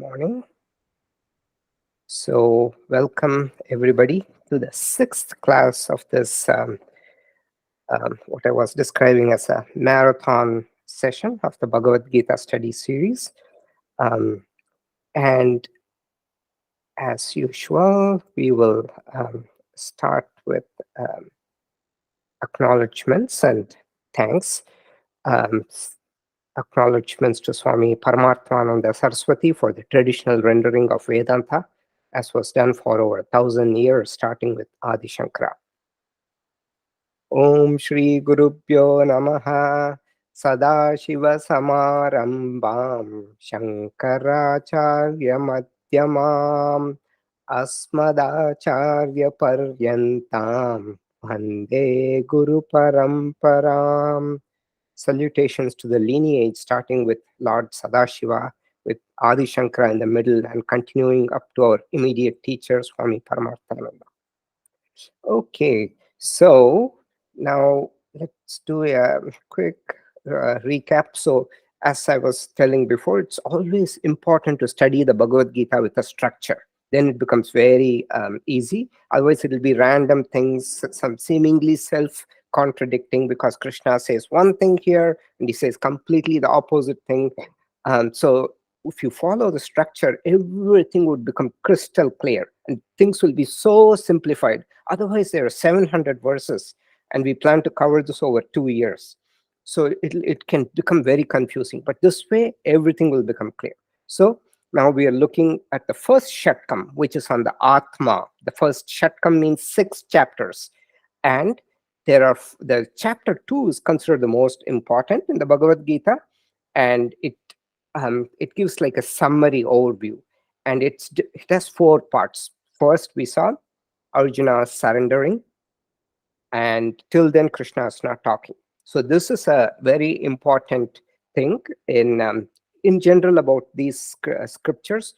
Morning. So, welcome everybody to the sixth class of this, what I was describing as a marathon session of the Bhagavad Gita study series. Um, and as usual, we will start with um, acknowledgements and thanks. Um, Acknowledgements to Swami Paramatmananda Saraswati for the traditional rendering of Vedanta, as was done for over 1,000 years, starting with Adi Shankara. Om Shri Gurubhyo Namaha Sadashiva Samarambam Shankaracharya Madhyamam Asmadacharya Paryantam Vande Guru Paramparam. Salutations to the lineage, starting with Lord Sadashiva, with Adi Shankara in the middle, and continuing up to our immediate teacher, Swami Paramarthananda. Okay, so now let's do a quick recap. So, as I was telling before, it's always important to study the Bhagavad Gita with a structure. Then it becomes very easy. Otherwise, it will be random things, some seemingly self contradicting, because Krishna says one thing here and he says completely the opposite thing. So, if you follow the structure, everything would become crystal clear and things will be so simplified. Otherwise, there are 700 verses, and we plan to cover this over 2 years. So it can become very confusing. But this way, everything will become clear. So now we are looking at the first Shatkam, which is on the Atma. The first Shatkam means 6 chapters. And the chapter 2 is considered the most important in the Bhagavad Gita. And it gives like a summary overview. And it has 4 parts. First, we saw Arjuna surrendering, and till then Krishna is not talking. So this is a very important thing in general about these scriptures.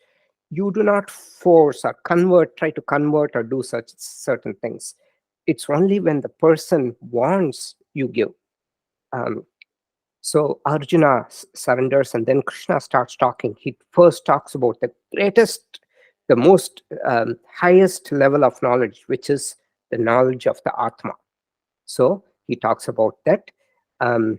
You do not force or try to convert or do such certain things. It's only when the person wants you give. Um, so Arjuna surrenders, and then Krishna starts talking. He first talks about the greatest, the most highest level of knowledge, which is the knowledge of the Atma. So he talks about that. Um,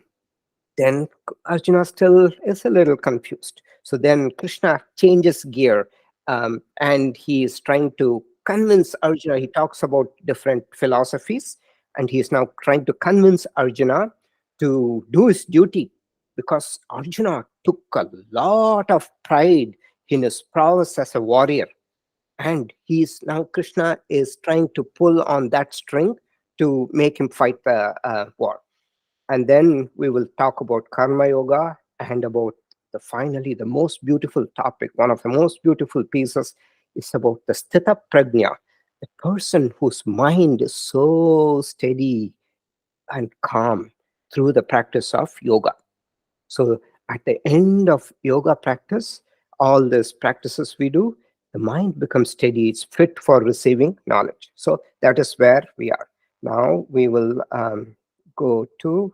then Arjuna still is a little confused. So then Krishna changes gear, and he is trying to convince Arjuna. He talks about different philosophies, and he is now trying to convince Arjuna to do his duty, because Arjuna took a lot of pride in his prowess as a warrior. And Krishna is trying to pull on that string to make him fight the war. And then we will talk about Karma Yoga and about finally the most beautiful topic. One of the most beautiful pieces is about the Sthita Prajna, the person whose mind is so steady and calm through the practice of yoga. So at the end of yoga practice, all these practices we do, the mind becomes steady. It's fit for receiving knowledge. So that is where we are. Now we will go to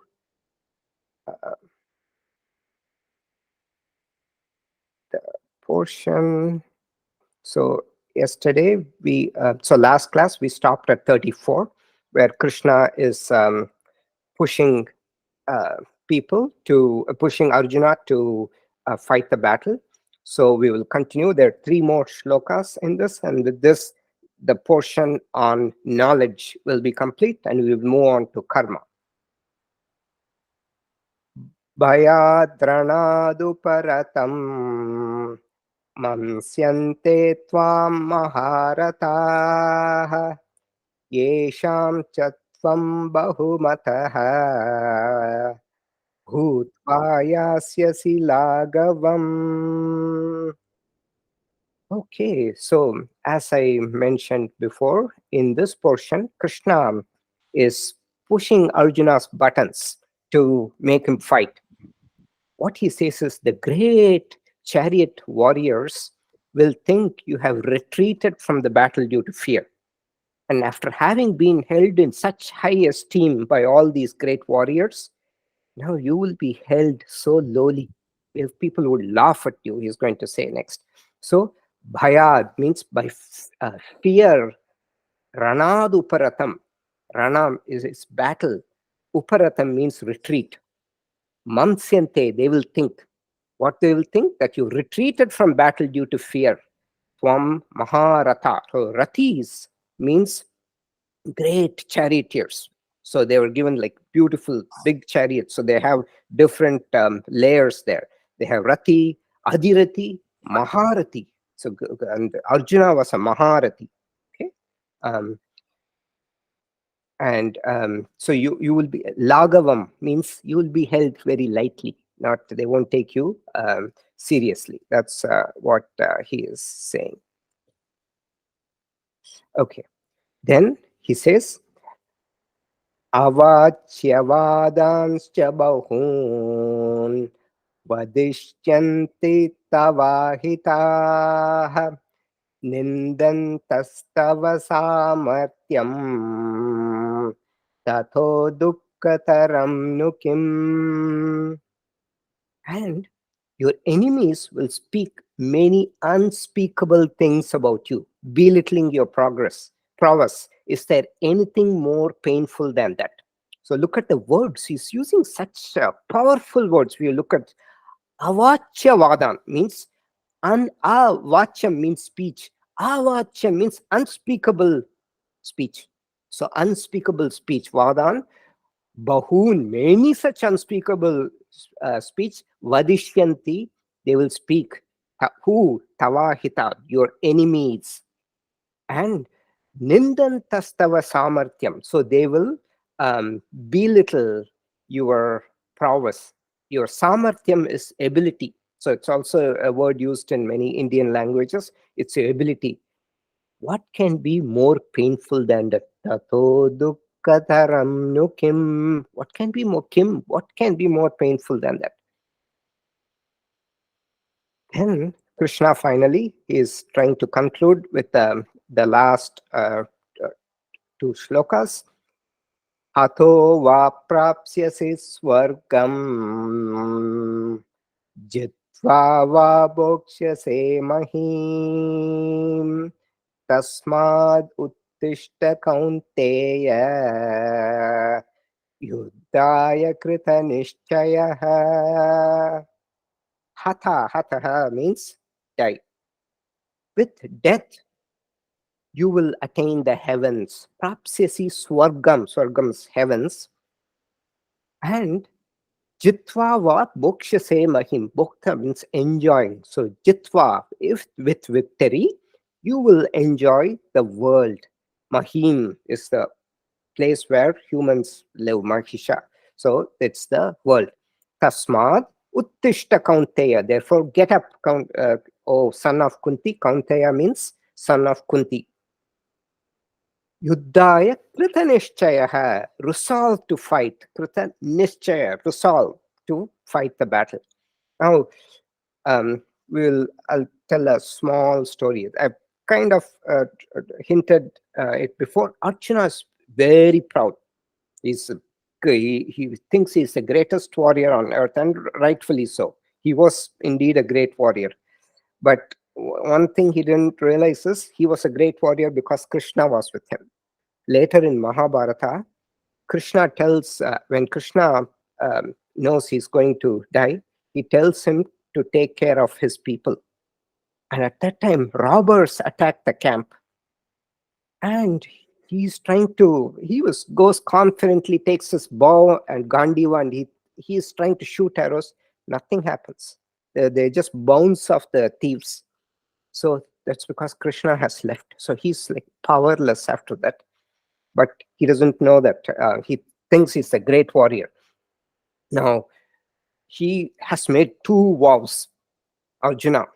the portion. So yesterday so last class we stopped at 34, where Krishna is pushing uh, pushing Arjuna to fight the battle. So we will continue. There are 3 more shlokas in this, and with this, the portion on knowledge will be complete, and we will move on to karma. Bhayadranaduparatam mansyante tvam maharataha yesham chatvam bahumataha Bhutva yasyasi lagavam. Okay, so as I mentioned before, in this portion, Krishna is pushing Arjuna's buttons to make him fight. What he says is the great chariot warriors will think you have retreated from the battle due to fear. And after having been held in such high esteem by all these great warriors, now you will be held so lowly. If people would laugh at you, he's going to say next. So bhayad means by fear. Ranad uparatam. Rana is its battle. Uparatam means retreat. Mamsyante, they will think. What they will think? That you retreated from battle due to fear. Tvam Maharatha. So Rathis means great charioteers. So they were given like beautiful big chariots. So they have different layers there. They have Rati, Adhirati, Maharati. So and Arjuna was a Maharati. Okay. Um, and so you will be lagavam means you will be held very lightly, not they won't take you seriously. That's what he is saying. Okay, then he says avachyavadanscha bahun vadishyanti tavahitah निन्दन्तस्तव सामर्थ्यम् तथो दुःखतरं नु किम्. And your enemies will speak many unspeakable things about you, belittling your prowess. Is there anything more painful than that? So look at the words. He's using such powerful words. We look at avachya means Avacham means speech. Avacham means unspeakable speech. So unspeakable speech. Vadan, bahun, many such unspeakable speech. Vadishyanti, they will speak. Who? Tavahita, your enemies. And nindantastava samarthyam. So they will belittle your prowess. Your samarthyam is ability. So it's also a word used in many Indian languages. It's your ability. What can be more painful than that? Tato dukkataram no kim. What can be more kim? What can be more painful than that? Then Krishna finally is trying to conclude with the last two shlokas. Atho va prapsyasi swargam jitva va bhoksyase mahim tasmad uttishta kaunteya yuddhaya krita nishchayah. Hatha means die. With death, you will attain the heavens. Prapsyasi swargams heavens. And jitva va bhokshase mahim. Bhokta means enjoying. So jitva, if with victory, you will enjoy the world. Mahim is the place where humans live, Mahisha. So it's the world. Tasmad uttishta kaunteya. Therefore, get up, O son of Kunti. Kaunteya means son of Kunti. Yuddhaya krita nishchaya. Resolve to fight. Krita nishchaya. Resolve to fight the battle. Now, I'll tell a small story. I've kind of hinted it before. Arjuna is very proud. He thinks he's the greatest warrior on earth, and rightfully so. He was indeed a great warrior. But one thing he didn't realize is he was a great warrior because Krishna was with him. Later in Mahabharata, Krishna tells, when Krishna knows he's going to die, he tells him to take care of his people. And at that time, robbers attacked the camp. And goes confidently, takes his bow and Gandiva, and he's trying to shoot arrows. Nothing happens. They just bounce off the thieves. So that's because Krishna has left. So he's like powerless after that. But he doesn't know that. He thinks he's a great warrior. Now, he has made two vows, Arjuna.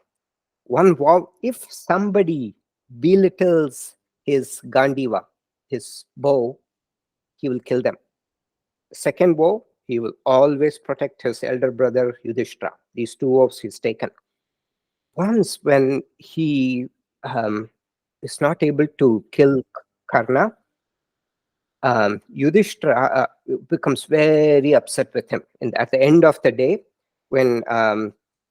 One vow, if somebody belittles his Gandiva, his bow, he will kill them. Second vow, he will always protect his elder brother Yudhishthira. These two vows he's taken. Once when he is not able to kill Karna, Yudhishthira becomes very upset with him. And at the end of the day, when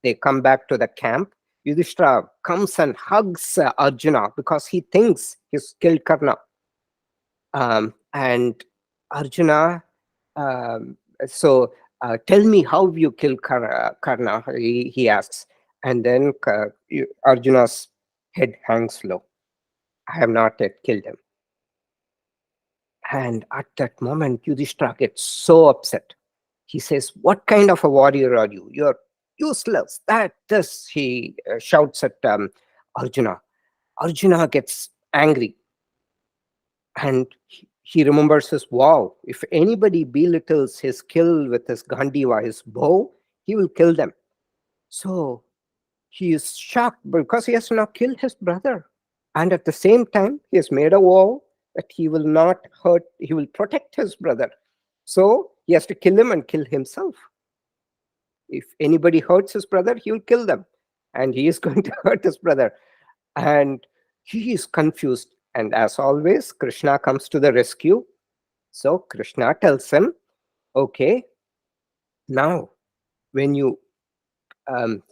they come back to the camp, Yudhishthira comes and hugs Arjuna because he thinks he's killed Karna. And Arjuna, um, so tell me how you killed Karna, he asks. And then Arjuna's head hangs low. I have not yet killed him. And at that moment, Yudhishthira gets so upset. He says, "What kind of a warrior are you? You're useless." This, he shouts at Arjuna. Arjuna gets angry, and he remembers his vow. If anybody belittles his skill with his Gandiva, his bow, he will kill them. So he is shocked because he has not killed his brother. And at the same time, he has made a vow that he will not hurt, he will protect his brother. So he has to kill him and kill himself. If anybody hurts his brother, he will kill them. And he is going to hurt his brother. And he is confused. And as always, Krishna comes to the rescue. So Krishna tells him, okay, now when you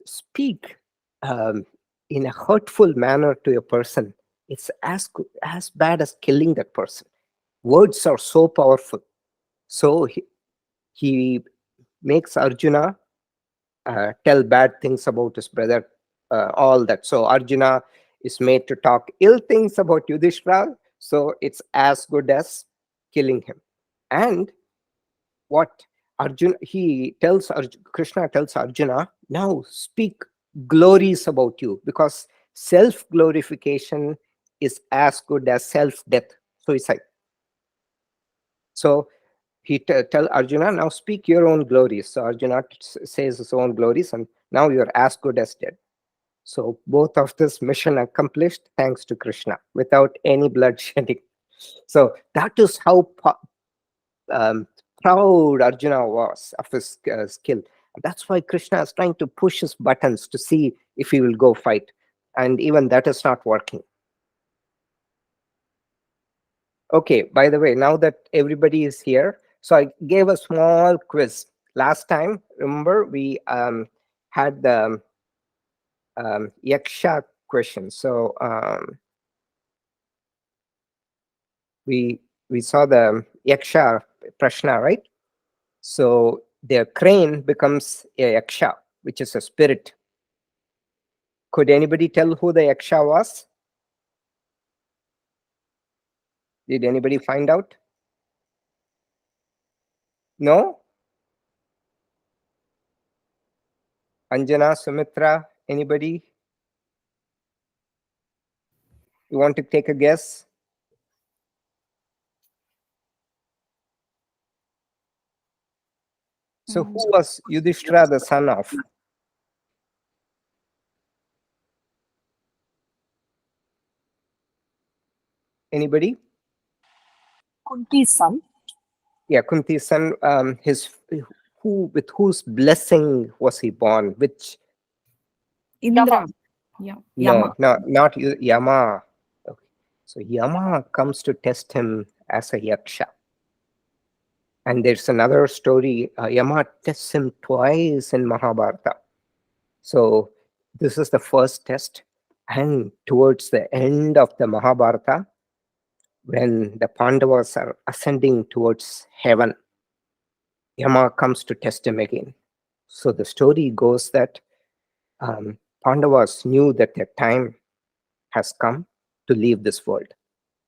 speak in a hurtful manner to a person, it's as bad as killing that person. Words are so powerful. So he makes Arjuna tell bad things about his brother, all that. So Arjuna is made to talk ill things about Yudhishthira, so it's as good as killing him. And what Krishna tells Arjuna, now speak glories about you, because self-glorification is as good as self-death, suicide. So he tell Arjuna, now speak your own glories. So Arjuna says his own glories, and now you're as good as dead. So both of this mission accomplished thanks to Krishna without any bloodshedding. So that is how proud Arjuna was of his skill. And that's why Krishna is trying to push his buttons to see if he will go fight. And even that is not working. Okay, by the way, now that everybody is here, so I gave a small quiz. Last time, remember, we had the Yaksha question. So we saw the Yaksha Prashna, right? So their crane becomes a Yaksha, which is a spirit. Could anybody tell who the Yaksha was? Did anybody find out? No? Anjana, Sumitra, anybody? You want to take a guess? So who was Yudhishthira the son of? Anybody? Kunti's son. Yeah, Kunti's son. With whose blessing was he born? Which? Indra. No, not Yama. Okay. So Yama comes to test him as a yaksha. And there's another story. Yama tests him twice in Mahabharata. So this is the first test. And towards the end of the Mahabharata, when the Pandavas are ascending towards heaven, Yama comes to test him again. So the story goes that Pandavas knew that their time has come to leave this world.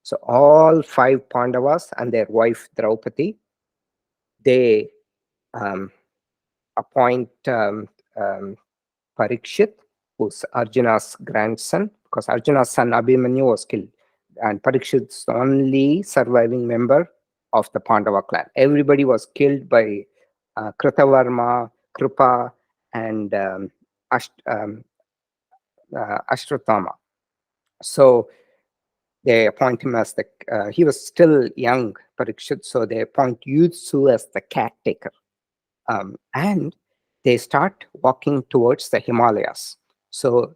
So all 5 Pandavas and their wife Draupadi, they appoint Parikshit, who's Arjuna's grandson, because Arjuna's son Abhimanyu was killed. And Parikshit's the only surviving member of the Pandava clan. Everybody was killed by Kritavarma, Kripa, and Ashwatthama. So they appoint him as he was still young, Parikshit, so they appoint Yudsu as the caretaker. And they start walking towards the Himalayas. So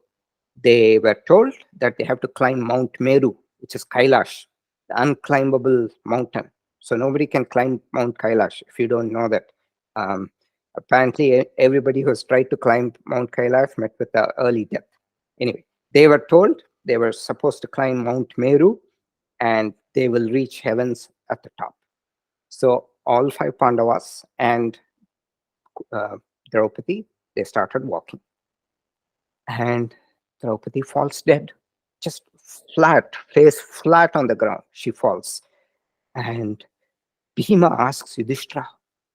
they were told that they have to climb Mount Meru, which is Kailash, the unclimbable mountain. So nobody can climb Mount Kailash if you don't know that. Apparently, everybody who has tried to climb Mount Kailash met with an early death. Anyway, they were told they were supposed to climb Mount Meru and they will reach heavens at the top. So all five Pandavas and uh, Draupadi, they started walking. And Draupadi falls dead, just flat, face flat on the ground. She falls. And Bhima asks Yudhishthira,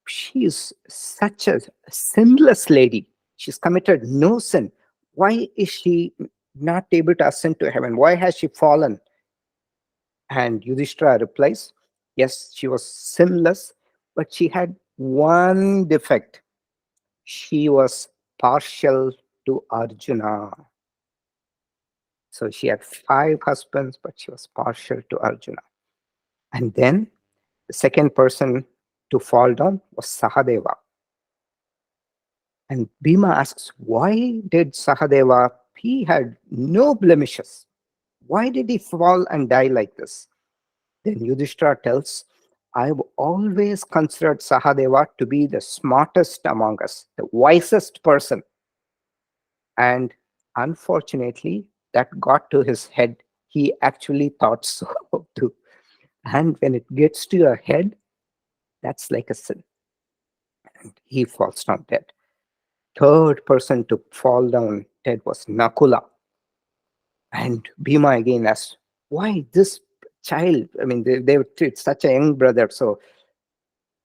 she is such a sinless lady. She's committed no sin. Why is she not able to ascend to heaven? Why has she fallen? And Yudhishthira replies, yes, she was sinless, but she had one defect. She was partial to Arjuna. So she had five husbands, but she was partial to Arjuna. And then the second person to fall down was Sahadeva. And Bhima asks, why did Sahadeva, he had no blemishes. Why did he fall and die like this? Then Yudhishthira tells, I've always considered Sahadeva to be the smartest among us, the wisest person. And unfortunately, that got to his head. He actually thought so too. And when it gets to your head, that's like a sin. And he falls down dead. Third person to fall down dead was Nakula. And Bhima again asked, why this child? I mean, they were such a young brother, so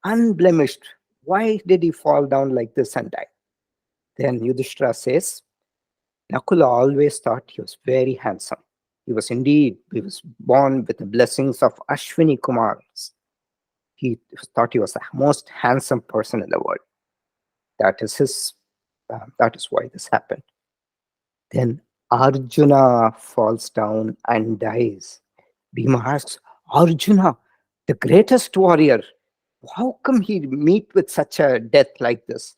unblemished. Why did he fall down like this and die? Then Yudhishthira says, Nakula always thought he was very handsome. He was born with the blessings of Ashwini Kumars. He thought he was the most handsome person in the world. That is why this happened. Then Arjuna falls down and dies. Bhima asks, Arjuna, the greatest warrior, how come he meet with such a death like this?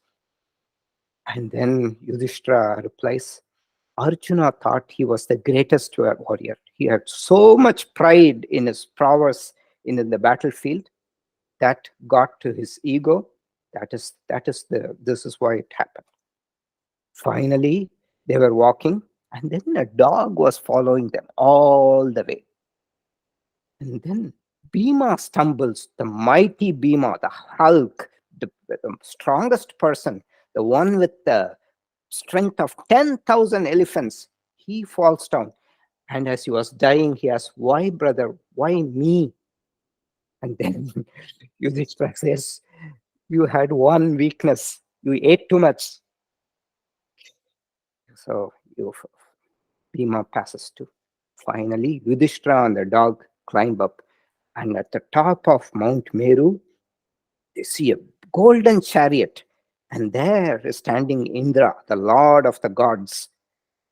And then Yudhishthira replies, Arjuna thought he was the greatest warrior. He had so much pride in his prowess in the battlefield that got to his ego. This is why it happened. Finally, they were walking, and then a dog was following them all the way. And then Bhima stumbles, the mighty Bhima, the Hulk, the strongest person, the one with the strength of 10,000 elephants. He falls down. And as he was dying, he asked, why, brother? Why me? And then Yudhishthira says, you had one weakness. You ate too much. So Bhima passes too. Finally, Yudhishthira and the dog climb up. And at the top of Mount Meru, they see a golden chariot. And there is standing Indra, the lord of the gods.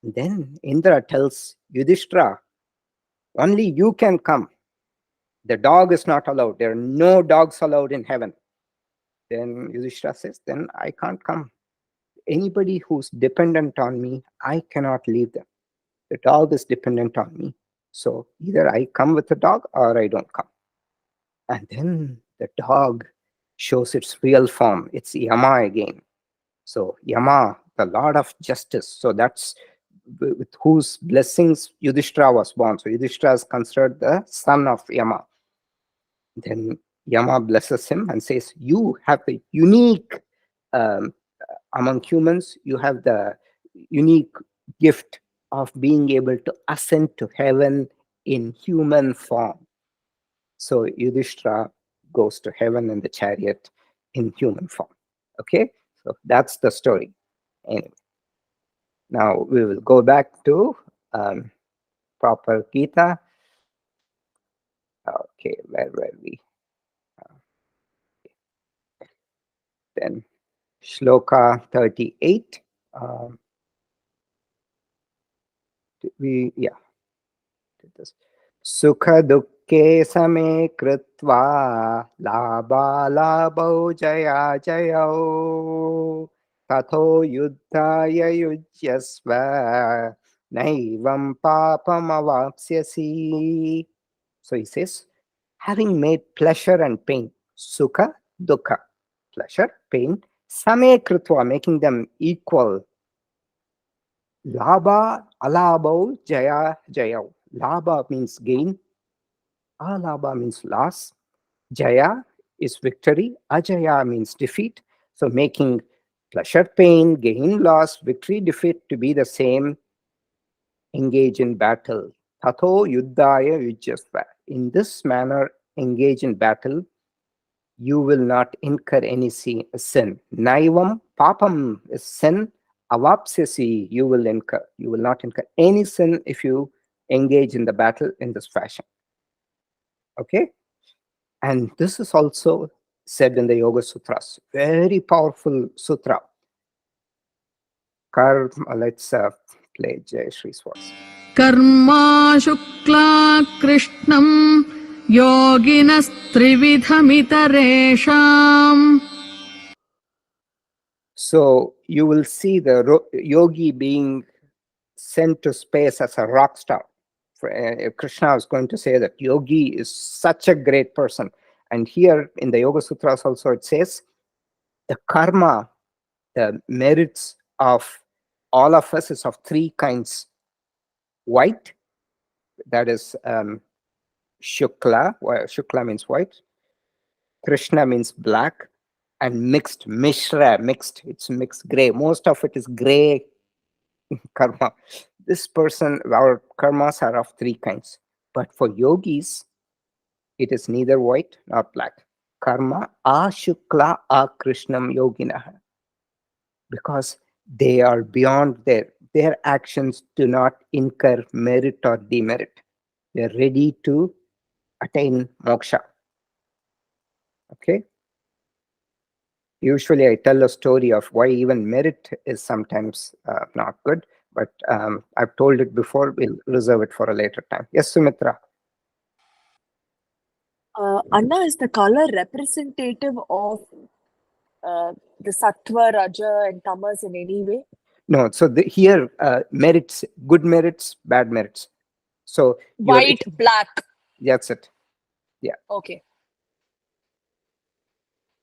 And then Indra tells Yudhishthira, only you can come. The dog is not allowed. There are no dogs allowed in heaven. Then Yudhishthira says, then I can't come. Anybody who's dependent on me, I cannot leave them. The dog is dependent on me. So either I come with the dog or I don't come. And then the dog shows its real form. It's Yama again. So Yama, the Lord of Justice. So that's with whose blessings Yudhishthira was born. So Yudhishthira is considered the son of Yama. Then Yama blesses him and says, you have the unique, among humans, you have the unique gift of being able to ascend to heaven in human form. So Yudhishthira goes to heaven in the chariot in human form. Okay, so that's the story. Anyway, now we will go back to proper Gita. Okay, where were we? Then Shloka 38. We did this. Sukha dukke same kritva labha labho jaya jayau tatho yuddhaya yujyasva naivam papam avapsyasi. So he says, having made pleasure and pain, sukha, dukkha, pleasure, pain, same kritva, making them equal, Labha, alabho, jaya, jayau. Labha means gain, alabha means loss, jaya is victory, ajaya means defeat. So making pleasure, pain, gain, loss, victory, defeat to be the same, engage in battle. Tatho yuddhaya yujyasva. In this manner, engage in battle, you will not incur any sin. Naivam papam is sin. Avapsyasi, you will not incur any sin if you engage in the battle in this fashion. Okay? And this is also said in the Yoga Sutras. Very powerful sutra. Karma, let's play Jai Shri's voice. Karma Shukla कृष्णम् योगिनस्त्रिविधमितरेषाम्. So you will see the yogi being sent to space as a rock star. Krishna is going to say that yogi is such a great person. And here in the Yoga Sutras also it says the karma, the merits of all of us is of three kinds. White, that is Shukla. Shukla means white. Krishna means black. And mixed, Mishra, mixed. It's mixed gray. Most of it is gray karma. This person, our karmas are of three kinds. But for yogis, it is neither white nor black. Karma ashukla akrishnam yoginaha. Because they are beyond their actions do not incur merit or demerit. They are ready to attain moksha. Okay? Usually I tell a story of why even merit is sometimes not good, but I've told it before. We'll reserve it for a later time. Yes, Sumitra. Anna, is the color representative of the sattva, raja, and tamas in any way? No, so here merits, good merits, bad merits. So White, black. That's it. Yeah. Okay.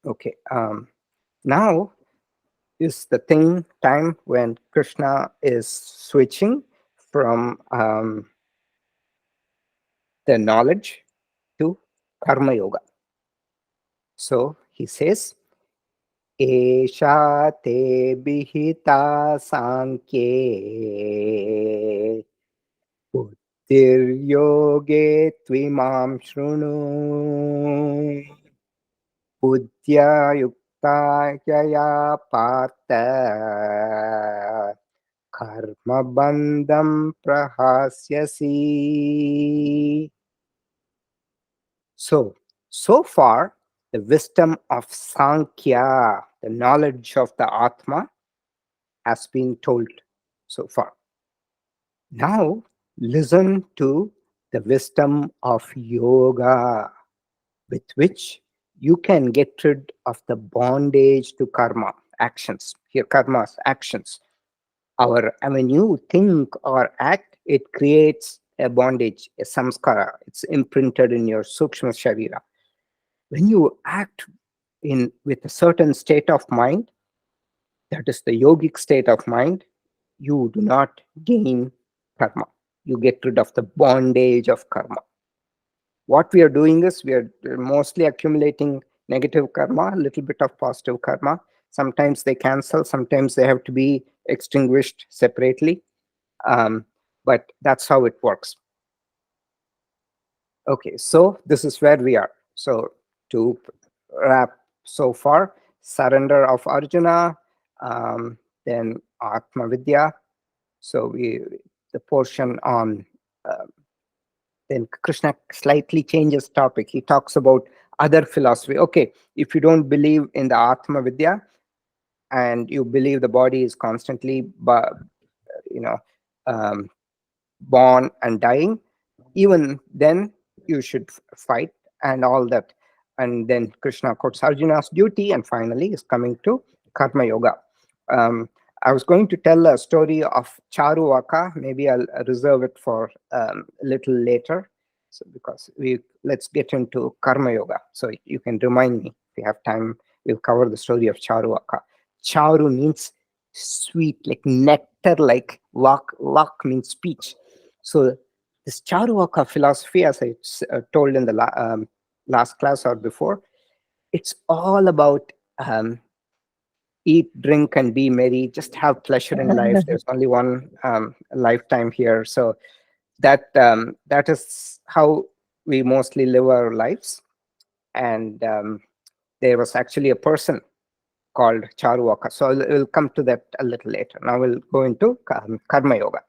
Okay. Now is the time when Krishna is switching from the knowledge to karma yoga. So he says, Esha te bihita sankye buddhir-yoge tvimam shrunu buddhya yukta yaya partha karma bandham prahasyasi. So far, the wisdom of Sankhya, the knowledge of the Atma, has been told so far. Now, listen to the wisdom of yoga, with which you can get rid of the bondage to karma, actions. Here, karma's actions. When you think or act, it creates a bondage, a samskara. It's imprinted in your sukshma sharira. When you act with a certain state of mind, that is the yogic state of mind, you do not gain karma. You get rid of the bondage of karma. What we are doing is we are mostly accumulating negative karma, a little bit of positive karma. Sometimes they cancel, sometimes they have to be extinguished separately. But that's how it works. Okay, so this is where we are. So to wrap so far, surrender of Arjuna, then Atma Vidya. So the portion on then Krishna slightly changes topic. He talks about other philosophy. Okay, if you don't believe in the Atma Vidya and you believe the body is constantly, um, born and dying, even then you should fight and all that. And then Krishna quotes Arjuna's duty, and finally is coming to Karma Yoga. I was going to tell a story of Charuvaka. Maybe I'll reserve it for a little later. So because let's get into Karma Yoga. So you can remind me if you have time. We'll cover the story of Charuvaka. Charu means sweet, like utter like vak means speech. So this Charvaka philosophy, as I told in the last class or before, it's all about eat, drink, and be merry. Just have pleasure in life. There's only one lifetime here, so that is how we mostly live our lives. And there was actually a person called Charvaka. So we'll come to that a little later. Now we'll go into Karma Yoga.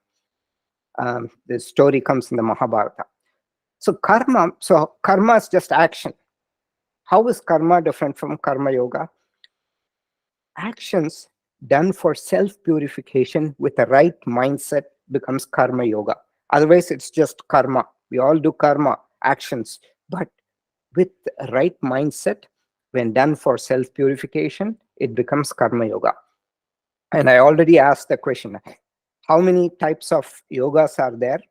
The story comes in the Mahabharata. So karma is just action. How is karma different from Karma Yoga? Actions done for self-purification with the right mindset becomes Karma Yoga. Otherwise, it's just karma. We all do karma actions, but with the right mindset, when done for self-purification, it becomes Karma Yoga. And I already asked the question, how many types of yogas are there?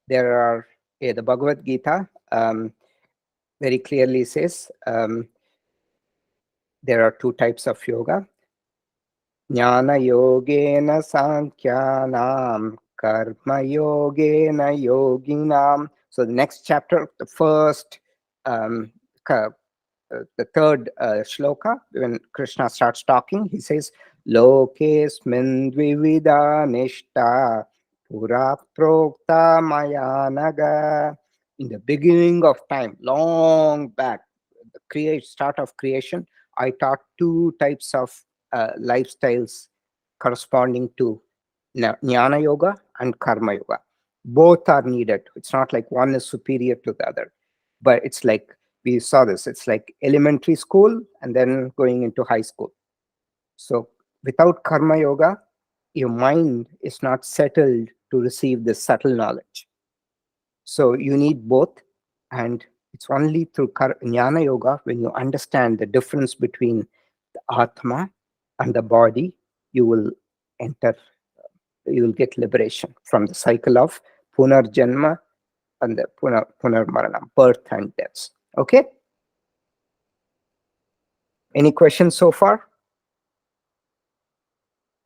There are, the Bhagavad Gita very clearly says there are two types of yoga. Jnana Yogena Sankhyanam Karma Yogena Yoginam. So the next chapter, the first, the third shloka, when Krishna starts talking, he says, Lokesmin dvivida nishta pura prokta maya naga. In the beginning of time, long back, the start of creation, I taught two types of lifestyles corresponding to Jnana Yoga and Karma Yoga. Both are needed. It's not like one is superior to the other, but it's like, we saw this, it's like elementary school and then going into high school. So without Karma Yoga, your mind is not settled to receive this subtle knowledge. So you need both, and it's only through Jnana Yoga, when you understand the difference between the Atma and the body, you will get liberation from the cycle of Punarjanma and the Punarmarana, birth and deaths. Okay? Any questions so far?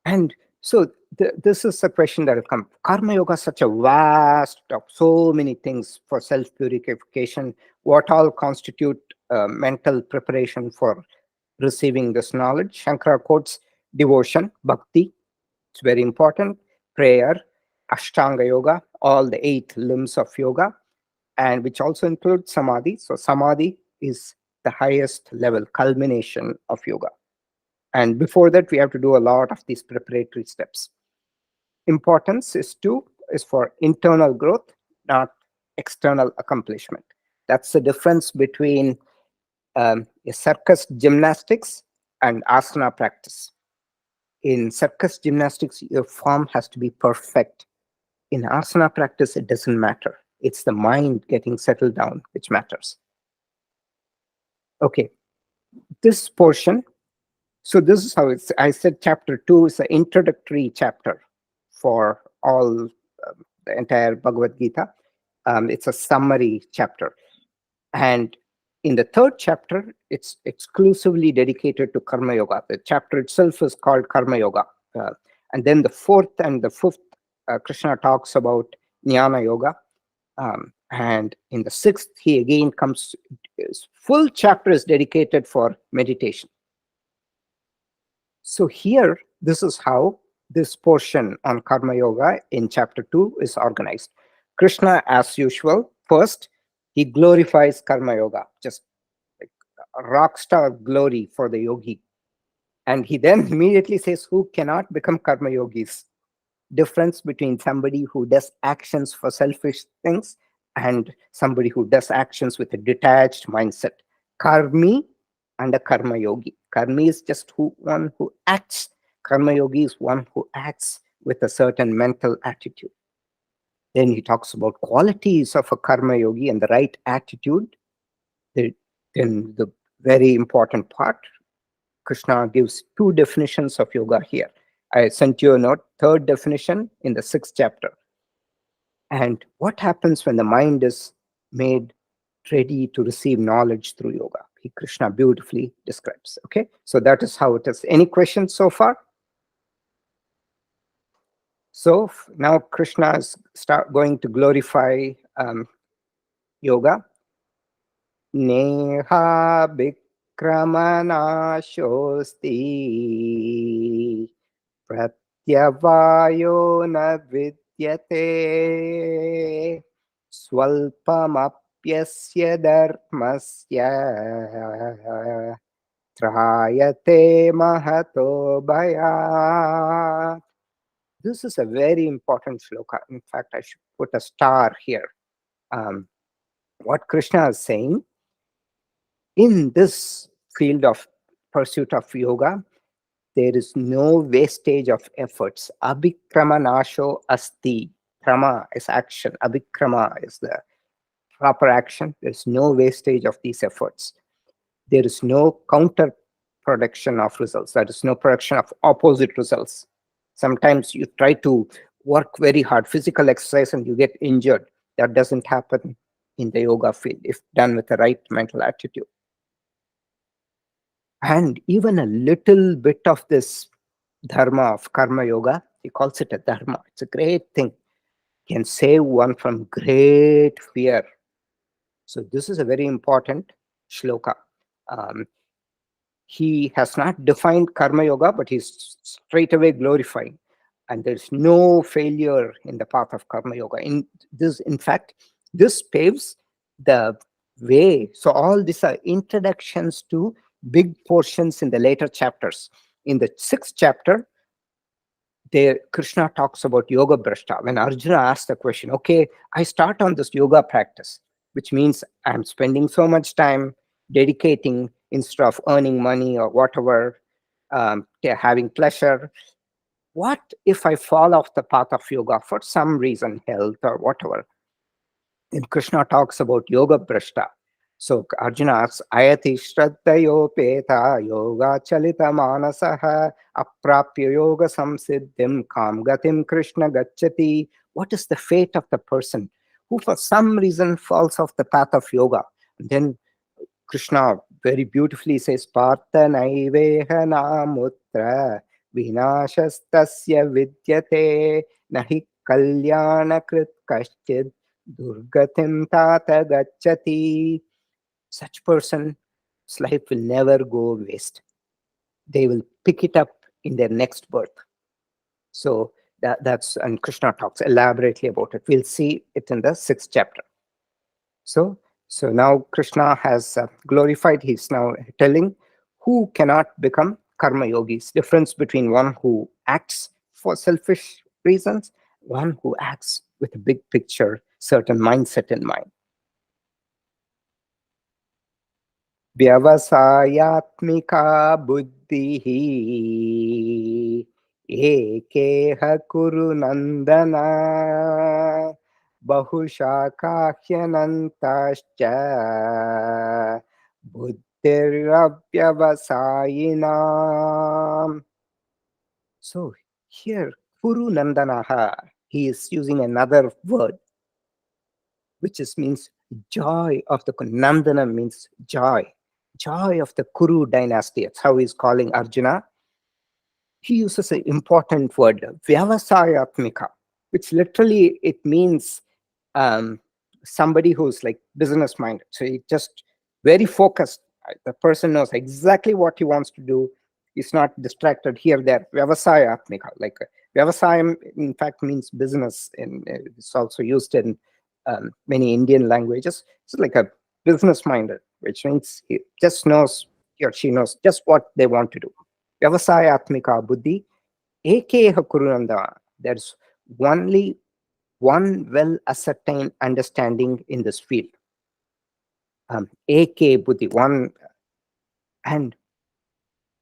And so this is a question that will come. Karma Yoga is such a vast of so many things for self-purification. What all constitute mental preparation for receiving this knowledge? Shankara quotes devotion, bhakti, it's very important, prayer, Ashtanga Yoga, all the 8 limbs of yoga, and which also includes samadhi. So samadhi is the highest level, culmination of yoga. And before that, we have to do a lot of these preparatory steps. Importance is for internal growth, not external accomplishment. That's the difference between a circus gymnastics and asana practice. In circus gymnastics, your form has to be perfect. In asana practice, it doesn't matter. It's the mind getting settled down which matters. Okay, this portion. So this is how I said chapter 2 is an introductory chapter for all the entire Bhagavad Gita. It's a summary chapter. And in the third chapter, it's exclusively dedicated to Karma Yoga. The chapter itself is called Karma Yoga. And then the fourth and the fifth, Krishna talks about Jnana Yoga. And in the sixth, he again comes, his full chapter is dedicated for meditation. So here, this is how this portion on Karma Yoga in chapter 2 is organized. Krishna, as usual, first, he glorifies Karma Yoga, just like a rock star glory for the yogi. And he then immediately says, who cannot become Karma Yogis? Difference between somebody who does actions for selfish things and somebody who does actions with a detached mindset. Karmi and a Karma Yogi. Karmi is just one who acts. Karma Yogi is one who acts with a certain mental attitude. Then he talks about qualities of a Karma Yogi and the right attitude. Then the very important part, Krishna gives 2 definitions of yoga here. I sent you a note, 3rd definition in the 6th chapter. And what happens when the mind is made ready to receive knowledge through yoga? Krishna beautifully describes. Okay, so that is how it is. Any questions so far? So now Krishna is going to glorify yoga. Neha Bikramanashosti Pratyavayo na vidyate Swalpamapyasya dharmasya Trayate mahato bhaya. This is a very important shloka. In fact, I should put a star here. What Krishna is saying, in this field of pursuit of yoga, there is no wastage of efforts. Abhikramanasho asti. Krama is action. Abhikrama is the proper action. There's no wastage of these efforts. There is no counter production of results. There is no production of opposite results. Sometimes you try to work very hard, physical exercise, and you get injured. That doesn't happen in the yoga field if done with the right mental attitude. And even a little bit of this dharma of karma yoga, he calls it a dharma. It's a great thing. Can save one from great fear. So this is a very important shloka. He has not defined karma yoga, but he's straight away glorifying. And there's no failure in the path of karma yoga. In fact, this paves the way. So all these are introductions to big portions in the later chapters. In the 6th chapter, there Krishna talks about yoga brashta. When Arjuna asks the question, okay, I start on this yoga practice, which means I'm spending so much time dedicating instead of earning money or whatever, having pleasure. What if I fall off the path of yoga for some reason, health or whatever? And Krishna talks about yoga brashta. So Arjuna asks, Ayati Shraddhayopeta yoga chalita manasaha aprapya yoga samsiddhim kam gatim Krishna gacchati. What is the fate of the person who for some reason falls off the path of yoga? And then Krishna very beautifully says, Partha naiveha namutra vinashastasya vidyate nahi kalyana krit kaschid durgatim tata gacchati. Such person's life will never go waste. They will pick it up in their next birth. So that's, and Krishna talks elaborately about it. We'll see it in the 6th chapter. So now Krishna has glorified. He's now telling who cannot become karma yogis. Difference between one who acts for selfish reasons, one who acts with a big picture, certain mindset in mind. Vyavasayatmika buddhihi ekeha kuru nandana bahushakahyanantascha buddhirabhyavasayinam. So here, kuru nandanaha, he is using another word, which means joy of the Nandana means joy of the Kuru dynasty. That's how he's calling Arjuna. He uses an important word, vyavasayatmika, which literally it means somebody who's like business minded. So he just very focused. The person knows exactly what he wants to do. He's not distracted here, there. Vyavasayatmika, like vyavasayam, in fact, means business. And it's also used in many Indian languages. It's like a business minded, which means he just knows, he or she knows just what they want to do. Vyavasayatmika buddhi, ekeha kurunanda. There's only one well ascertained understanding in this field. Eke buddhi, one. And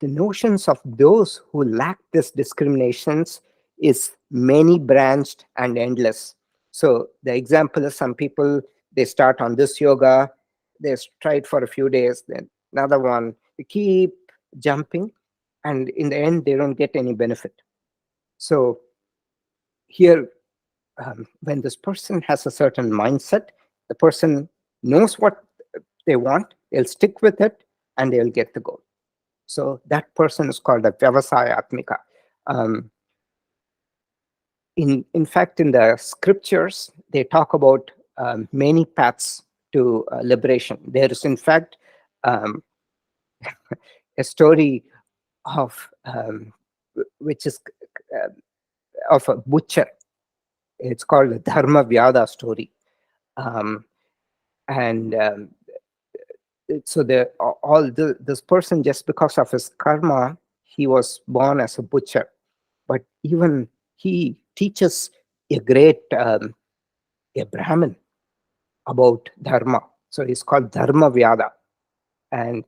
the notions of those who lack this discriminations is many branched and endless. So the example is some people, they start on this yoga, they try it for a few days, then another one, they keep jumping, and in the end, they don't get any benefit. So here, when this person has a certain mindset, the person knows what they want, they'll stick with it, and they'll get the goal. So that person is called a Vyavasayatmika. in fact, in the scriptures, they talk about many paths to liberation. There is, in fact, um, a story of which is of a butcher. It's called the Dharma Vyada story, and so this person, just because of his karma, he was born as a butcher, but even he teaches a great a Brahmin about dharma. So he's called Dharma Vyada, and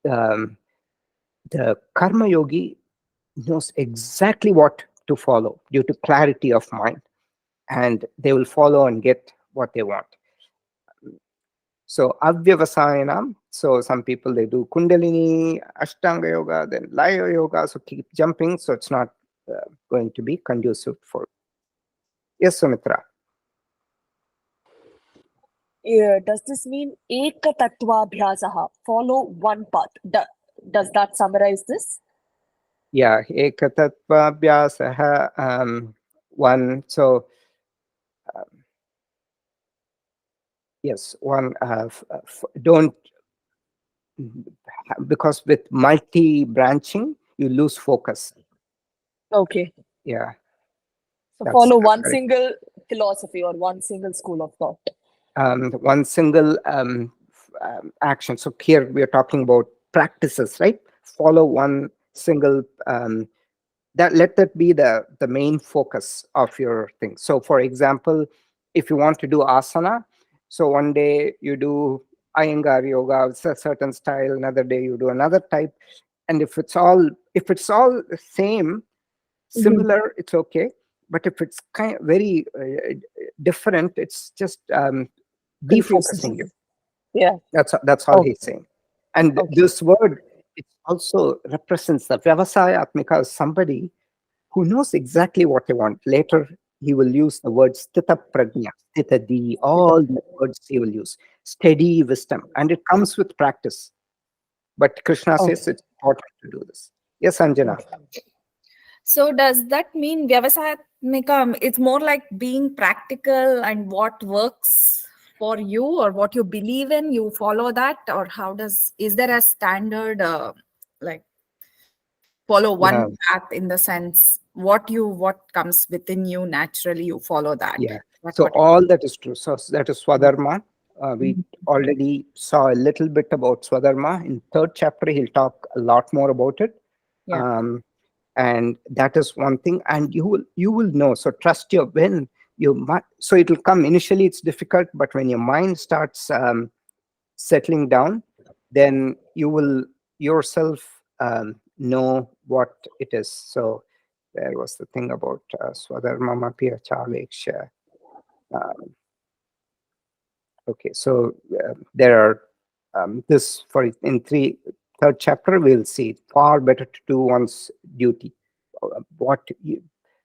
um, the karma yogi knows exactly what to follow due to clarity of mind, and they will follow and get what they want. So avyavasayanam. So some people, they do kundalini, ashtanga yoga, then laya yoga. So keep jumping. So it's not going to be conducive for. Yes, Sumitra. Does this mean ekatatvabhyasaha, follow one path? Does that summarize this? Yeah, ekatatvabhyasaha. One. So yes, one. Don't, because with multi branching you lose focus. Okay. Yeah. So That's follow one correct. single philosophy or one single school of thought. One single action. So here we are talking about practices, right? Follow one single that, let that be the main focus of your thing. So for example, if you want to do asana, so one day you do Iyengar yoga, it's a certain style, another day you do another type, and if it's all the same, similar, it's okay. But if it's kind of very different, it's just defocusing you. Confusing. Yeah. That's all Oh, he's saying. And okay. this word, it also represents the Vyavasaya Atmika as somebody who knows exactly what they want. Later, he will use the word Stita Prajna, Stita Di, all the words he will use. Steady wisdom. And it comes with practice. But Krishna Oh, says it's important to do this. Yes, Anjana. So does that mean Vyavasayatmika, it's more like being practical and what works for you or what you believe in, you follow that? Or is there a standard, like follow Yeah. one path in the sense what comes within you naturally, you follow that? Yeah. That's So what all that is true. So that is Swadharma. We Mhm. already saw a little bit about Swadharma. In third chapter, he'll talk a lot more about it. Yeah. And that is one thing. And you will know. So trust your when you might. So it will come. Initially, it's difficult, but when your mind starts settling down, then you will yourself know what it is. So there was the thing about Swadharma Mapiya Chaleksha. Okay, so there are this for in third chapter we'll see far better to do one's duty. What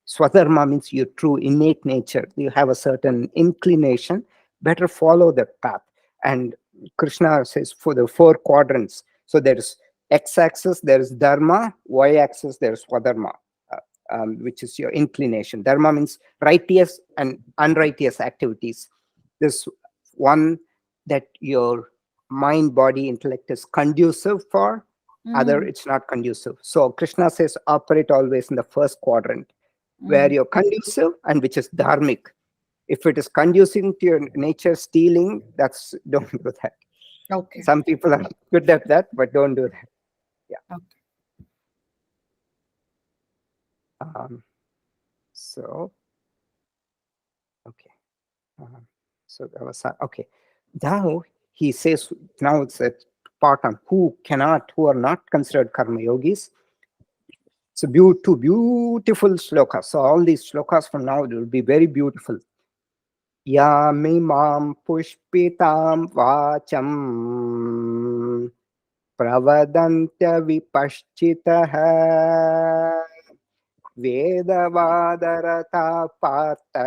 Swadharma means your true innate nature. You have a certain inclination. Better follow that path. And Krishna says for the four quadrants. So there is x-axis, there is dharma. Y-axis, there is Swadharma, which is your inclination. Dharma means righteous and unrighteous activities. This one that your mind, body, intellect is conducive for, other it's not conducive. So Krishna says operate always in the first quadrant where you're conducive and which is dharmic. If it is conducing to your nature, stealing, that's don't do that. Okay. Some people are good at that, but don't do that. Yeah. Okay. So okay. So that was okay. Now he says, now it's a part on who are not considered karma yogis. It's two beautiful slokas. So all these slokas from now will be very beautiful. Yamimam pushpitam vacham pravadantya vipaschitaha Vedavarata Partha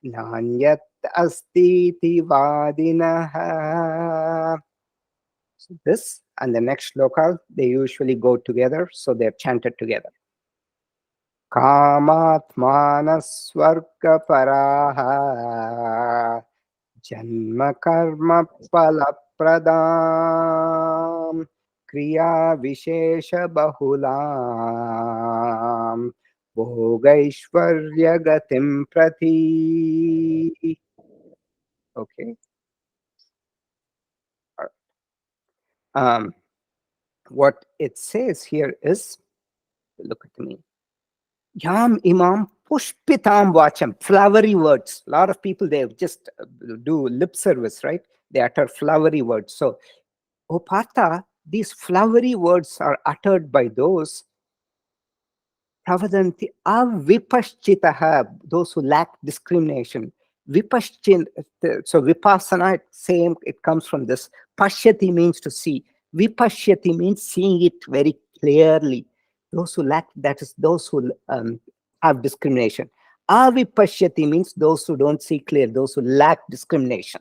Nanyat Astiti Vadinaha. So this and the next shloka, they usually go together, so they're chanted together. Kamatmana swargaparaha janma karma palapradam kriya vishesha bahulam bhogaishvarya gatim prati. Okay. What it says here is, look at me. Yam imam pushpitam vacham, flowery words. A lot of people, they just do lip service, right? They utter flowery words. So, O Partha, these flowery words are uttered by those pravadanti avipashchitaha, those who lack discrimination. Vipaschin, so vipassana, same, it comes from this. Pashyati means to see. Vipashyati means seeing it very clearly. Those who lack, that is, those who have discrimination. Avipashyati means those who don't see clear, those who lack discrimination.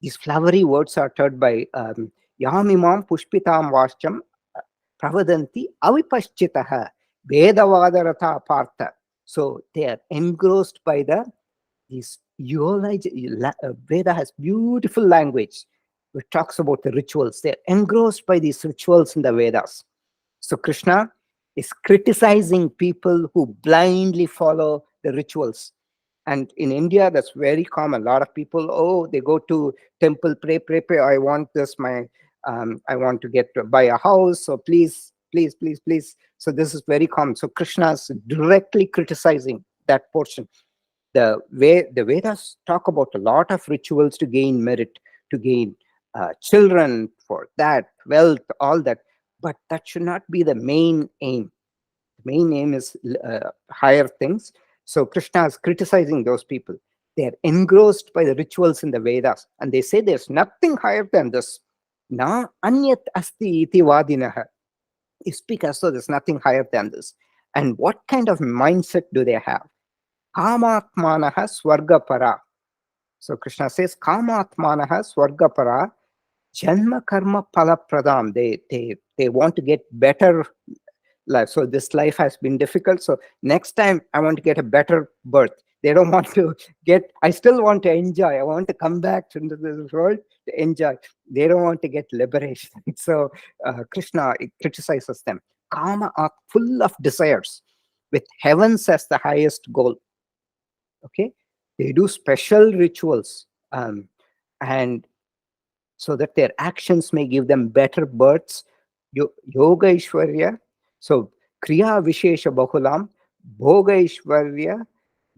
These flowery words are uttered by Yamimam Pushpitam Vascham Pravadanti Avipashchitaha Vedavadarata Partha. So they are engrossed by these Veda has beautiful language which talks about the rituals. They're engrossed by these rituals in the Vedas. So Krishna is criticizing people who blindly follow the rituals. And in India, that's very common. A lot of people, oh, they go to temple, pray. I want this, I want to get to buy a house. So please. So this is very common. So Krishna is directly criticizing that portion. The Vedas talk about a lot of rituals to gain merit, to gain children, for that, wealth, all that. But that should not be the main aim. The main aim is higher things. So Krishna is criticizing those people. They are engrossed by the rituals in the Vedas, and they say there's nothing higher than this. Na anyat asti iti vadinaha. They speak as though there's nothing higher than this. And what kind of mindset do they have? Kamatmanaha swargapara. So Krishna says, Kamatmanaha swargapara janma karma palapradam. They want to get better life. So this life has been difficult. So next time I want to get a better birth. They don't want to I still want to enjoy. I want to come back into this world to enjoy. They don't want to get liberation. So Krishna criticizes them. Kama are full of desires with heavens as the highest goal. Okay. They do special rituals and so that their actions may give them better births. Yoga Ishwarya. So Kriya Vishesha Bahulam, Bhoga Ishwarya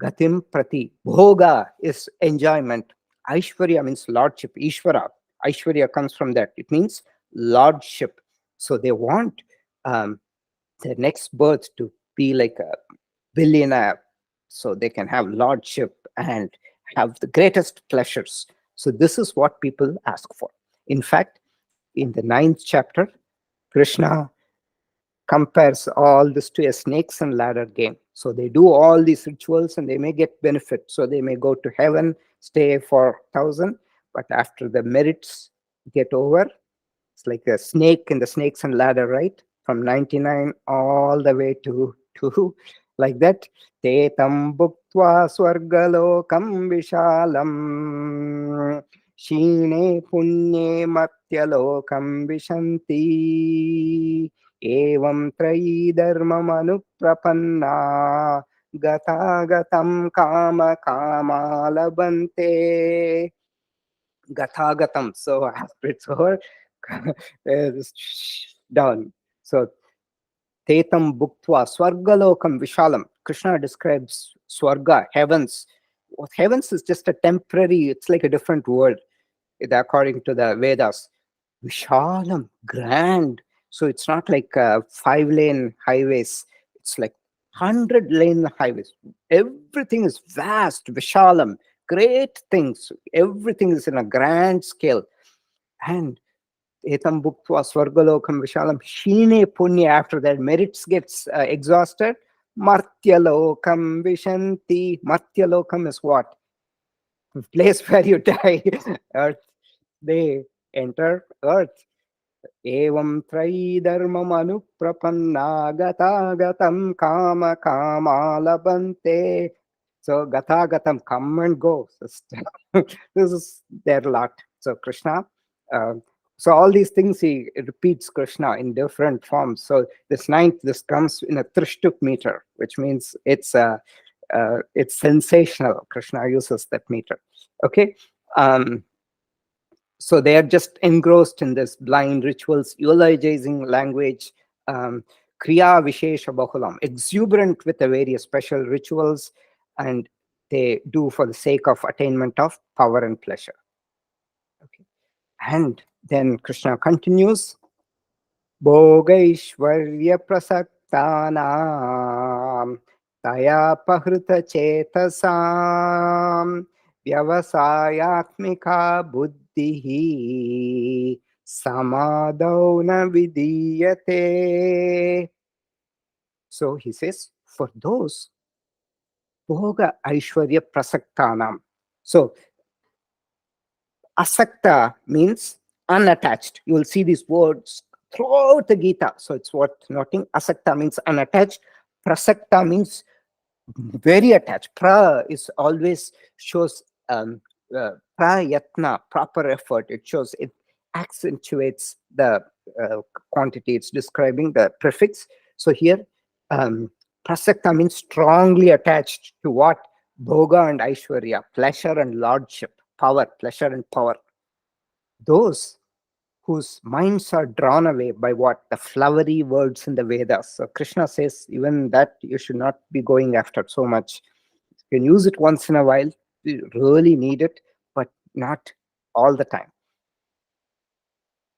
Gatim Prati. Bhoga is enjoyment. Aishwarya means lordship. Ishvara. Aishwarya comes from that. It means lordship. So they want their next birth to be like a billionaire, so they can have lordship and have the greatest pleasures. So this is what people ask for. In fact, in the 9th chapter, Krishna compares all this to a snakes and ladder game. So they do all these rituals and they may get benefit. So they may go to heaven, stay for 1,000, but after the merits get over, it's like a snake in the snakes and ladder, right? From 99 all the way to like that. Te tam bhuktva swargalokam vishalam shine punye matyalokam vishanti evam trayi dharmam anuprapanna gatagatam kama kama labante. Gathagatam. So after it's over, down. So Tetam Bhuktva Swargalokam Vishalam. Krishna describes Swarga, heavens. Heavens is just a temporary, it's like a different word according to the Vedas. Vishalam, grand. So it's not like 5-lane highways. It's like 100-lane highways. Everything is vast, Vishalam, great things. Everything is in a grand scale. And Etam Bhuktva Swargalokam Vishalam Shine Punya, after that merits gets exhausted. Martyalokam Vishanti. Martyalokam is what? The place where you die. Earth. They enter earth. Evam trayi dharmam anuprapanna gata gatam kama kama labante. So gata gatam, come and go, sister. This is their lot. So Krishna, uh, so all these things he repeats Krishna in different forms. So this ninth, this comes in a trishtuk meter, which means it's sensational. Krishna uses that meter. Okay. So they are just engrossed in this blind rituals, eulogizing language, kriya vishesha bahulam, exuberant with the various special rituals, and they do for the sake of attainment of power and pleasure. Okay. And then Krishna continues, Bhogaishvarya prasaktanam taya pahrita chetasam vyavasayatmika buddhihi samadau na vidiyate. So he says, for those Bhoga Aishwarya prasaktanam. So asakta means unattached. You will see these words throughout the Gita. So it's worth noting. Asakta means unattached. Prasakta means very attached. Pra is always shows prayatna, proper effort. It shows, it accentuates the quantity. It's describing the prefix. So here, prasakta means strongly attached to what? Bhoga and Aishwarya, pleasure and lordship, power, pleasure and power. Those whose minds are drawn away by what? The flowery words in the Vedas. So Krishna says, even that you should not be going after so much. You can use it once in a while, you really need it, but not all the time.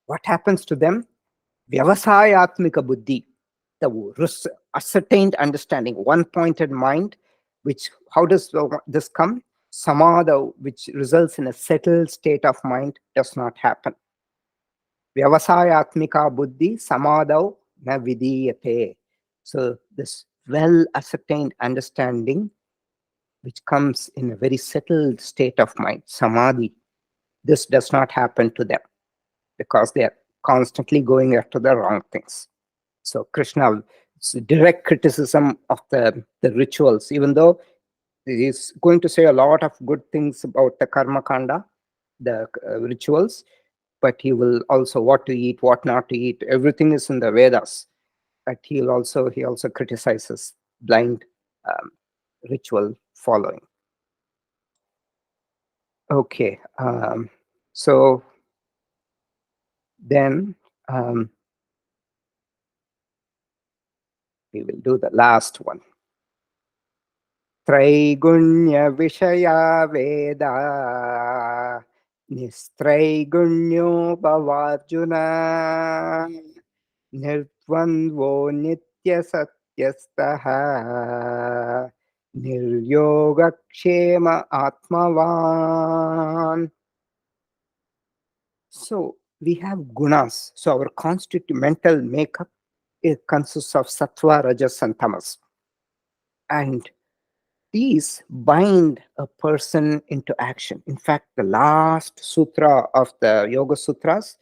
What happens to them? Vyavasayatmika buddhi, the ascertained understanding, one-pointed mind, which, how does this come? Samadha, which results in a settled state of mind, does not happen. Vyavasayatmika buddhi samadau na vidiyate. So this well ascertained understanding, which comes in a very settled state of mind, samadhi, this does not happen to them because they are constantly going after the wrong things. So Krishna, it's a direct criticism of the rituals, even though he is going to say a lot of good things about the karma kanda, the rituals, but he will also what to eat, what not to eat. Everything is in the Vedas. But he also criticizes blind ritual following. Okay, so then we will do the last one. Traigunya Vishaya Veda Nistraigунyo Bhavarjuna Nirtvandvo Nitya Satyastaha Niryogakshema Atmavan. So we have gunas. So our mental makeup, it consists of sattva, rajas, and tamas. And these bind a person into action. In fact, the last sutra of the Yoga Sutras,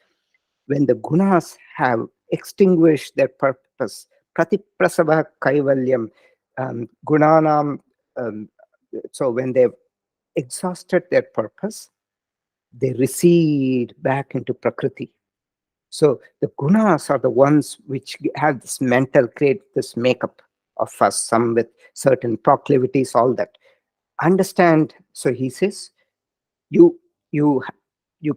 when the gunas have extinguished their purpose, pratiprasava kaivalyam, gunanam, so when they've exhausted their purpose, they recede back into prakriti. So the gunas are the ones which have this mental, create this makeup of us, some with certain proclivities, all that. Understand. So he says, you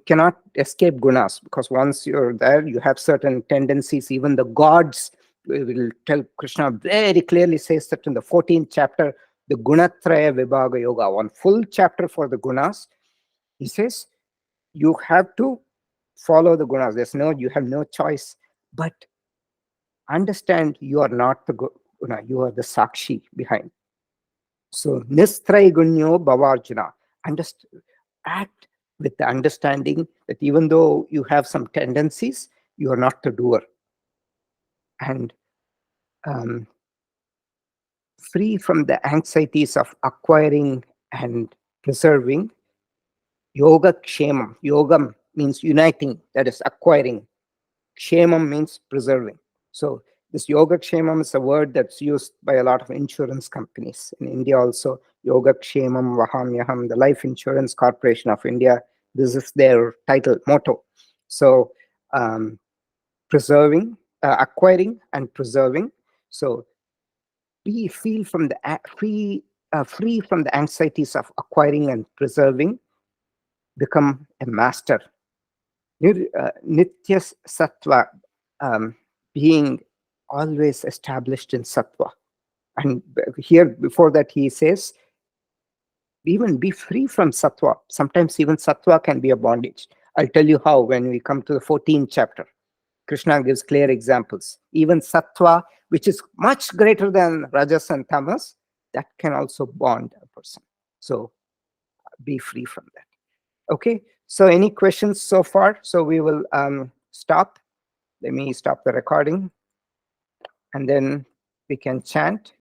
cannot escape gunas, because once you're there, you have certain tendencies. Even the gods, we will tell, Krishna very clearly says that in the 14th chapter, the Gunatraya Vibhaga Yoga, one full chapter for the gunas. He says, you have to follow the gunas. You have no choice. But understand, you are not the guna, you are the sakshi behind. So nistraigunyo bhavarjuna, act with the understanding that even though you have some tendencies, you are not the doer. And free from the anxieties of acquiring and preserving, yoga kshemam. Yogam means uniting, that is acquiring. Kshemam means preserving. So this yoga kshemam is a word that's used by a lot of insurance companies. In India also, yoga kshemam vahamyaham, the Life Insurance Corporation of India, this is their title, motto. So preserving, acquiring and preserving. So we feel from the free from the anxieties of acquiring and preserving, become a master. Nitya sattva, being always established in sattva. And here before that he says, even be free from sattva. Sometimes even sattva can be a bondage. I'll tell you how when we come to the 14th chapter. Krishna gives clear examples. Even sattva, which is much greater than rajas and tamas, that can also bond a person. So be free from that. Okay, so any questions so far? So we will stop. Let me stop the recording and then we can chant.